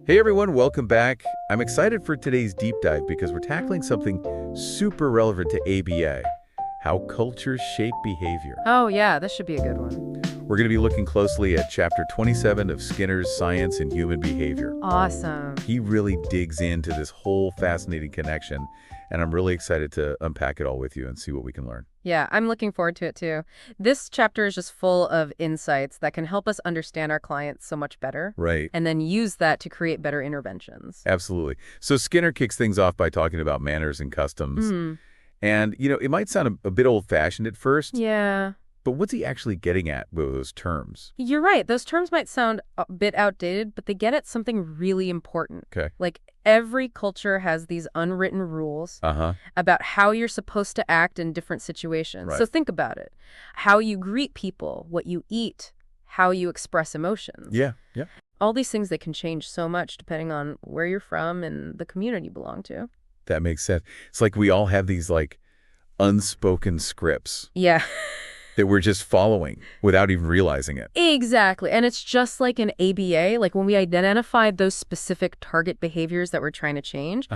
Hey everyone, welcome back. I'm excited for today's deep dive because we're tackling something super relevant to ABA, how cultures shape behavior. Oh, yeah, this should be a good one. We're going to be looking closely at chapter 27 of Skinner's Science and Human Behavior. Awesome. He really digs into this whole fascinating connection, and I'm really excited to unpack it all with you and see what we can learn. Yeah, I'm looking forward to it too. This chapter is just full of insights that can help us understand our clients so much better. Right. And then use that to create better interventions. Absolutely. So Skinner kicks things off by talking about manners and customs. And, it might sound a bit old-fashioned at first. Yeah. But what's he actually getting at with those terms? You're right. Those terms might sound a bit outdated, but they get at something really important. Okay. Like every culture has these unwritten rules about how you're supposed to act in different situations. Right. So think about it. How you greet people, what you eat, how you express emotions. Yeah. All these things, they can change so much depending on where you're from and the community you belong to. That makes sense. It's like we all have these, unspoken scripts Yeah. that we're just following without even realizing it. Exactly. And it's just like in ABA, like when we identify those specific target behaviors that we're trying to change,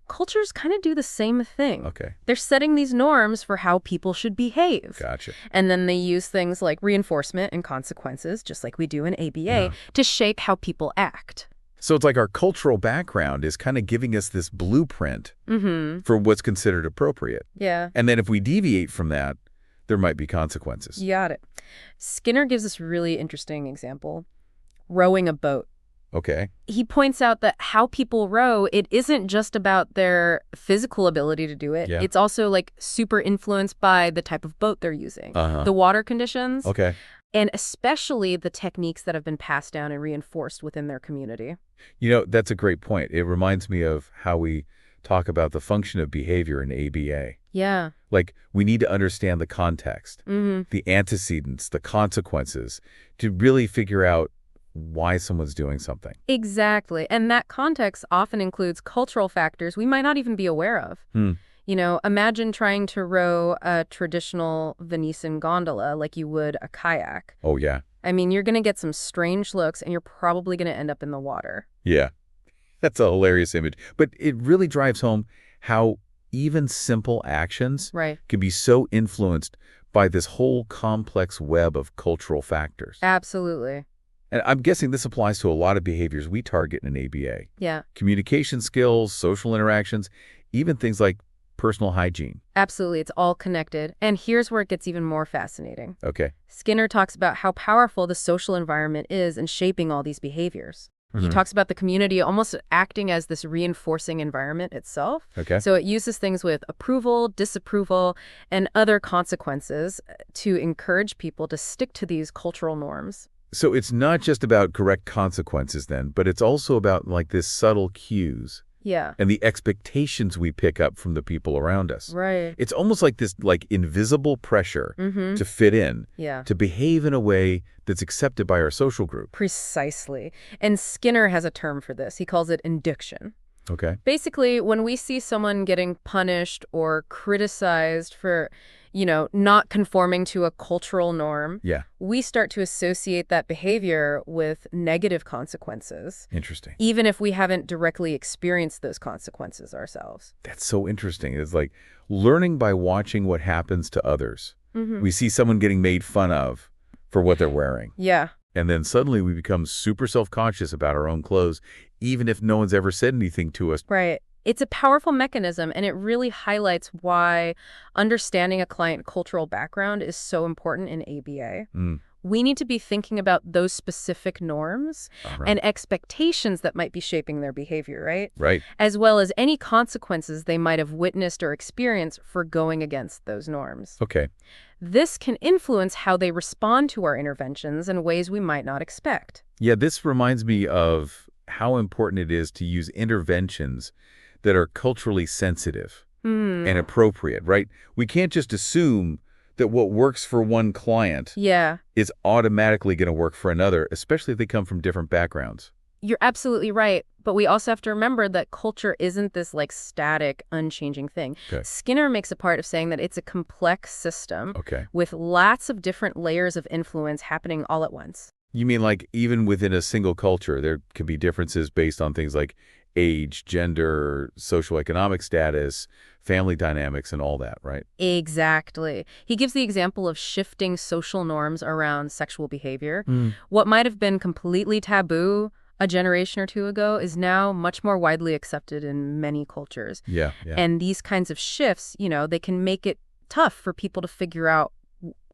cultures kind of do the same thing. Okay. They're setting these norms for how people should behave. Gotcha. And then they use things like reinforcement and consequences, just like we do in ABA, to shape how people act. So it's like our cultural background is kind of giving us this blueprint for what's considered appropriate. Yeah. And then if we deviate from that, there might be consequences. You got it. Skinner gives this really interesting example, rowing a boat. Okay. He points out that how people row, it isn't just about their physical ability to do it. Yeah. It's also super influenced by the type of boat they're using, the water conditions, Okay. and especially the techniques that have been passed down and reinforced within their community. That's a great point. It reminds me of how we talk about the function of behavior in ABA. Yeah. We need to understand the context, the antecedents, the consequences, to really figure out why someone's doing something. Exactly. And that context often includes cultural factors we might not even be aware of. Imagine trying to row a traditional Venetian gondola like you would a kayak. Oh, yeah. I mean, you're going to get some strange looks, and you're probably going to end up in the water. Yeah. That's a hilarious image. But it really drives home how even simple actions can be so influenced by this whole complex web of cultural factors. Absolutely. And I'm guessing this applies to a lot of behaviors we target in ABA. Yeah. Communication skills, social interactions, even things like personal hygiene. Absolutely. It's all connected. And here's where it gets even more fascinating. Okay. Skinner talks about how powerful the social environment is in shaping all these behaviors. He talks about the community almost acting as this reinforcing environment itself. Okay. So it uses things with approval, disapproval, and other consequences to encourage people to stick to these cultural norms. So it's not just about correct consequences then, but it's also about this subtle cues. Yeah. And the expectations we pick up from the people around us. Right. It's almost like this invisible pressure to fit in, to behave in a way that's accepted by our social group. Precisely. And Skinner has a term for this. He calls it induction. Okay. Basically, when we see someone getting punished or criticized for, not conforming to a cultural norm, we start to associate that behavior with negative consequences. Interesting. Even if we haven't directly experienced those consequences ourselves. That's so interesting. It's like learning by watching what happens to others. We see someone getting made fun of for what they're wearing. Yeah. And then suddenly we become super self-conscious about our own clothes, even if no one's ever said anything to us. Right. It's a powerful mechanism, and it really highlights why understanding a client cultural background is so important in ABA. We need to be thinking about those specific norms and expectations that might be shaping their behavior, right? Right. As well as any consequences they might have witnessed or experienced for going against those norms. Okay. This can influence how they respond to our interventions in ways we might not expect. Yeah, this reminds me of how important it is to use interventions that are culturally sensitive and appropriate, right? We can't just assume that what works for one client is automatically going to work for another, especially if they come from different backgrounds. You're absolutely right. But we also have to remember that culture isn't this static, unchanging thing. Okay. Skinner makes a part of saying that it's a complex system Okay. with lots of different layers of influence happening all at once. You mean like even within a single culture, there could be differences based on things like age, gender, socioeconomic status, family dynamics, and all that, right? Exactly. He gives the example of shifting social norms around sexual behavior. Mm. What might have been completely taboo a generation or two ago is now much more widely accepted in many cultures. Yeah, yeah. And these kinds of shifts, they can make it tough for people to figure out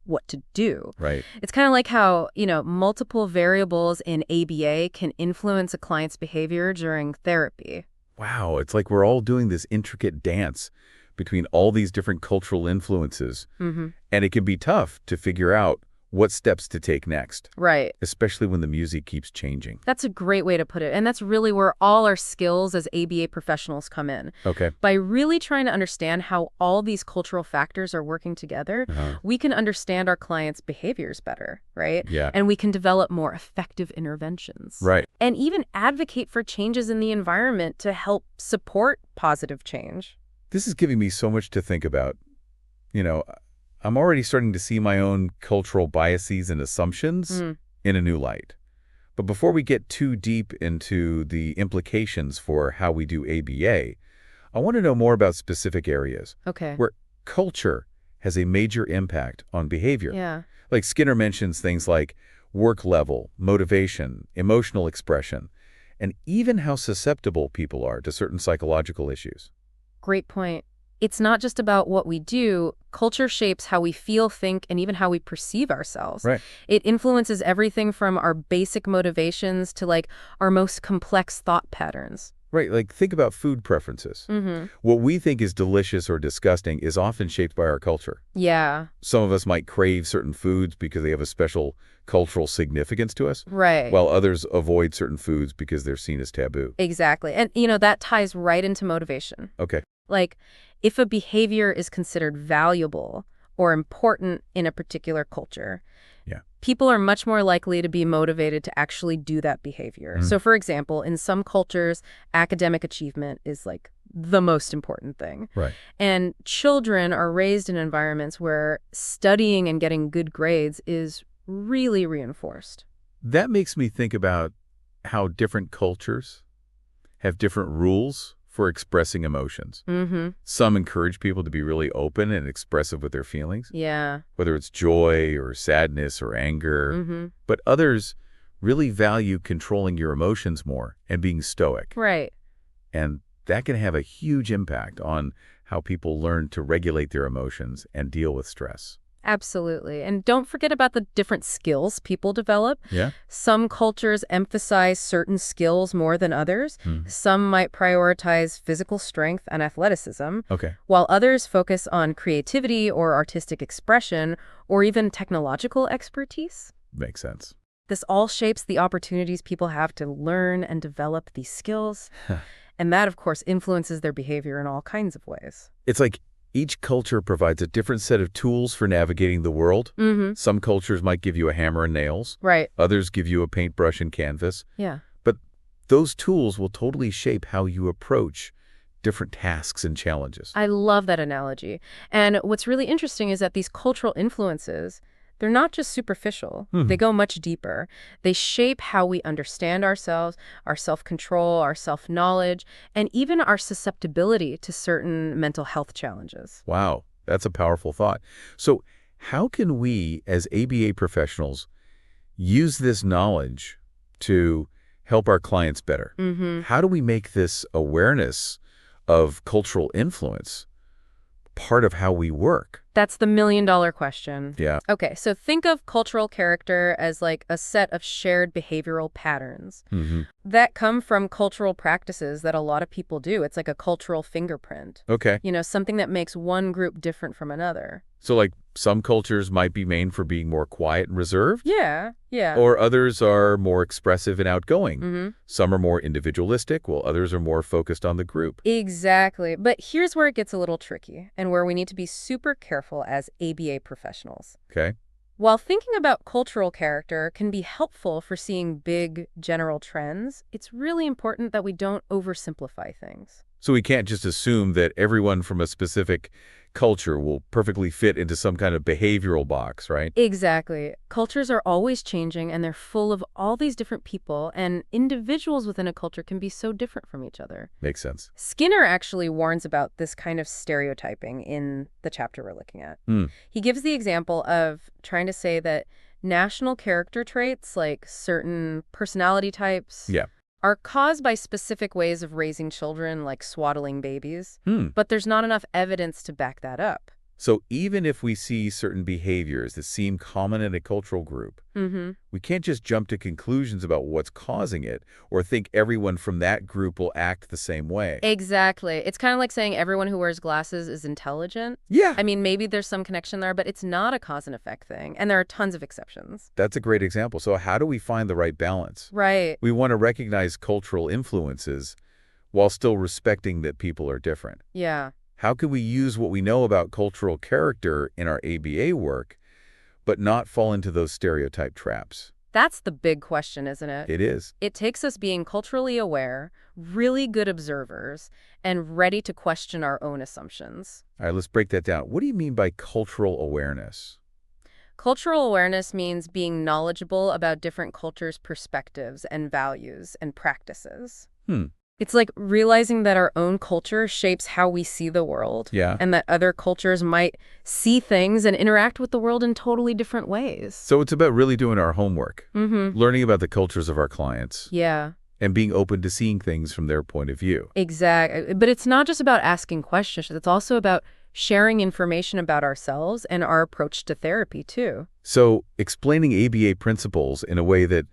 what to do. Right. It's kind of like how, multiple variables in ABA can influence a client's behavior during therapy. Wow, it's like we're all doing this intricate dance between all these different cultural influences. Mm-hmm. And it can be tough to figure out what steps to take next, Right. especially when the music keeps changing. That's a great way to put it. And that's really where all our skills as ABA professionals come in. Okay. By really trying to understand how all these cultural factors are working together, we can understand our clients' behaviors better, right? Yeah. And we can develop more effective interventions. Right. And even advocate for changes in the environment to help support positive change. This is giving me so much to think about. I'm already starting to see my own cultural biases and assumptions in a new light. But before we get too deep into the implications for how we do ABA, I want to know more about specific areas Okay. where culture has a major impact on behavior. Yeah. Like Skinner mentions things like work level, motivation, emotional expression, and even how susceptible people are to certain psychological issues. Great point. It's not just about what we do. Culture shapes how we feel, think, and even how we perceive ourselves. Right. It influences everything from our basic motivations to our most complex thought patterns. Right, like think about food preferences. Mm-hmm. What we think is delicious or disgusting is often shaped by our culture. Yeah. Some of us might crave certain foods because they have a special cultural significance to us, Right. while others avoid certain foods because they're seen as taboo. Exactly. And, that ties right into motivation. Okay. Like, if a behavior is considered valuable or important in a particular culture, people are much more likely to be motivated to actually do that behavior. So, for example, in some cultures, academic achievement is the most important thing. Right. And children are raised in environments where studying and getting good grades is really reinforced. That makes me think about how different cultures have different rules for expressing emotions. Mm-hmm. Some encourage people to be really open and expressive with their feelings, Yeah. whether it's joy or sadness or anger. Mm-hmm. But others really value controlling your emotions more and being stoic. Right. And that can have a huge impact on how people learn to regulate their emotions and deal with stress. Absolutely. And don't forget about the different skills people develop. Yeah? Some cultures emphasize certain skills more than others. Some might prioritize physical strength and athleticism, Okay. while others focus on creativity or artistic expression or even technological expertise. Makes sense. This all shapes the opportunities people have to learn and develop these skills. And that, of course, influences their behavior in all kinds of ways. It's like each culture provides a different set of tools for navigating the world. Mm-hmm. Some cultures might give you a hammer and nails. Right. Others give you a paintbrush and canvas. Yeah. But those tools will totally shape how you approach different tasks and challenges. I love that analogy. And what's really interesting is that these cultural influences, they're not just superficial. They go much deeper. They shape how we understand ourselves, our self-control, our self-knowledge, and even our susceptibility to certain mental health challenges. Wow, that's a powerful thought. So how can we, as ABA professionals, use this knowledge to help our clients better? How do we make this awareness of cultural influence part of how we work? That's the million-dollar question. Yeah. Okay, so think of cultural character as a set of shared behavioral patterns that come from cultural practices that a lot of people do. It's like a cultural fingerprint. Okay. Something that makes one group different from another. So like some cultures might be known for being more quiet and reserved, Yeah. or others are more expressive and outgoing. Some are more individualistic, while others are more focused on the group. Exactly. But here's where it gets a little tricky and where we need to be super careful as ABA professionals. Okay. While thinking about cultural character can be helpful for seeing big general trends, it's really important that we don't oversimplify things. So we can't just assume that everyone from a specific culture will perfectly fit into some kind of behavioral box, right? Exactly. Cultures are always changing, and they're full of all these different people, and individuals within a culture can be so different from each other. Makes sense. Skinner actually warns about this kind of stereotyping in the chapter we're looking at. Hmm. He gives the example of trying to say that national character traits, like certain personality types, Yeah. are caused by specific ways of raising children, like swaddling babies, Hmm. but there's not enough evidence to back that up. So even if we see certain behaviors that seem common in a cultural group, we can't just jump to conclusions about what's causing it or think everyone from that group will act the same way. Exactly. It's kind of like saying everyone who wears glasses is intelligent. Yeah. I mean, maybe there's some connection there, but it's not a cause and effect thing, and there are tons of exceptions. That's a great example. So how do we find the right balance? Right. We want to recognize cultural influences while still respecting that people are different. Yeah. How can we use what we know about cultural character in our ABA work, but not fall into those stereotype traps? That's the big question, isn't it? It is. It takes us being culturally aware, really good observers, and ready to question our own assumptions. All right, let's break that down. What do you mean by cultural awareness? Cultural awareness means being knowledgeable about different cultures' perspectives and values and practices. Hmm. It's like realizing that our own culture shapes how we see the world. Yeah. And that other cultures might see things and interact with the world in totally different ways. So it's about really doing our homework, Mm-hmm. learning about the cultures of our clients, Yeah, and being open to seeing things from their point of view. exactly. But it's not just about asking questions. It's also about sharing information about ourselves and our approach to therapy, too. So explaining ABA principles in a way that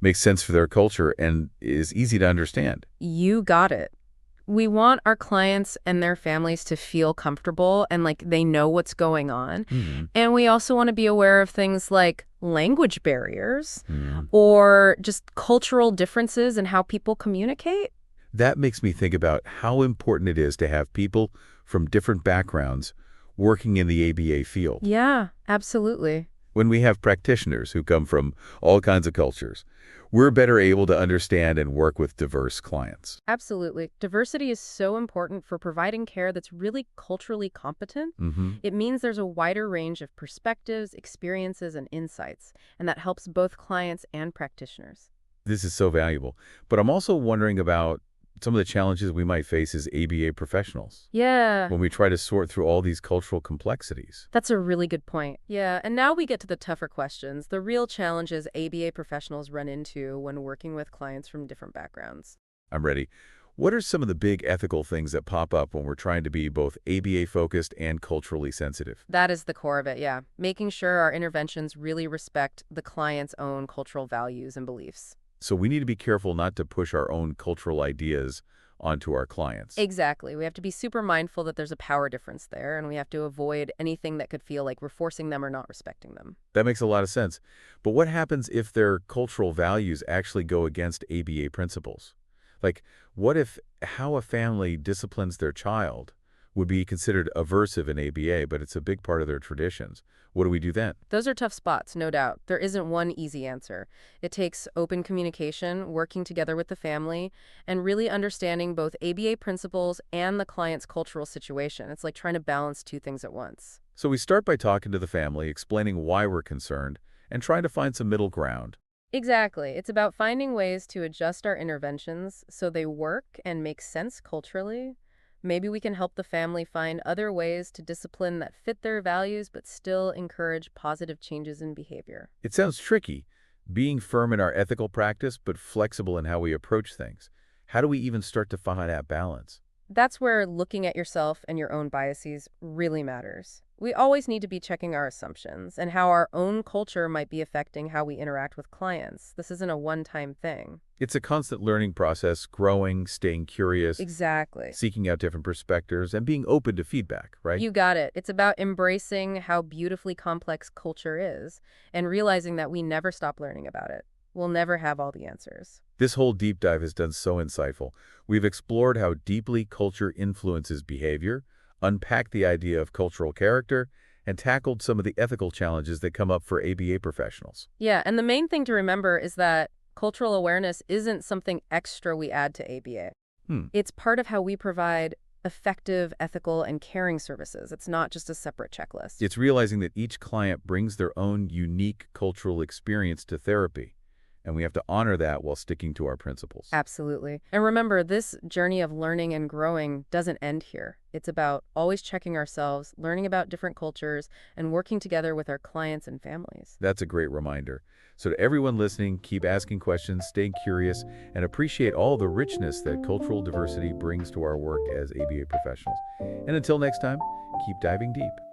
makes sense for their culture and is easy to understand. You got it. We want our clients and their families to feel comfortable and like they know what's going on. And we also want to be aware of things like language barriers or just cultural differences in how people communicate. That makes me think about how important it is to have people from different backgrounds working in the ABA field. Yeah, absolutely. When we have practitioners who come from all kinds of cultures, we're better able to understand and work with diverse clients. Absolutely. Diversity is so important for providing care that's really culturally competent. It means there's a wider range of perspectives, experiences, and insights, and that helps both clients and practitioners. This is so valuable. But I'm also wondering about some of the challenges we might face as ABA professionals Yeah. when we try to sort through all these cultural complexities. That's a really good point. Yeah, and now we get to the tougher questions, the real challenges ABA professionals run into when working with clients from different backgrounds. I'm ready. What are some of the big ethical things that pop up when we're trying to be both ABA-focused and culturally sensitive? That is the core of it, yeah. Making sure our interventions really respect the client's own cultural values and beliefs. So we need to be careful not to push our own cultural ideas onto our clients. Exactly. We have to be super mindful that there's a power difference there, and we have to avoid anything that could feel like we're forcing them or not respecting them. That makes a lot of sense. But what happens if their cultural values actually go against ABA principles? Like, what if how a family disciplines their child would be considered aversive in ABA, but it's a big part of their traditions? What do we do then? Those are tough spots, no doubt. There isn't one easy answer. It takes open communication, working together with the family, and really understanding both ABA principles and the client's cultural situation. It's like trying to balance two things at once. So we start by talking to the family, explaining why we're concerned, and trying to find some middle ground. Exactly. It's about finding ways to adjust our interventions so they work and make sense culturally. Maybe we can help the family find other ways to discipline that fit their values but still encourage positive changes in behavior. It sounds tricky, being firm in our ethical practice but flexible in how we approach things. How do we even start to find that balance? That's where looking at yourself and your own biases really matters. We always need to be checking our assumptions and how our own culture might be affecting how we interact with clients. This isn't a one-time thing. It's a constant learning process, growing, staying curious, Exactly. seeking out different perspectives, and being open to feedback, right? You got it. It's about embracing how beautifully complex culture is and realizing that we never stop learning about it. We'll never have all the answers. This whole deep dive has done so insightful. We've explored how deeply culture influences behavior, unpacked the idea of cultural character, and tackled some of the ethical challenges that come up for ABA professionals. Yeah, and the main thing to remember is that cultural awareness isn't something extra we add to ABA. It's part of how we provide effective, ethical, and caring services. It's not just a separate checklist. It's realizing that each client brings their own unique cultural experience to therapy, and we have to honor that while sticking to our principles. Absolutely. And remember, this journey of learning and growing doesn't end here. It's about always checking ourselves, learning about different cultures, and working together with our clients and families. That's a great reminder. So to everyone listening, keep asking questions, stay curious, and appreciate all the richness that cultural diversity brings to our work as ABA professionals. And until next time, keep diving deep.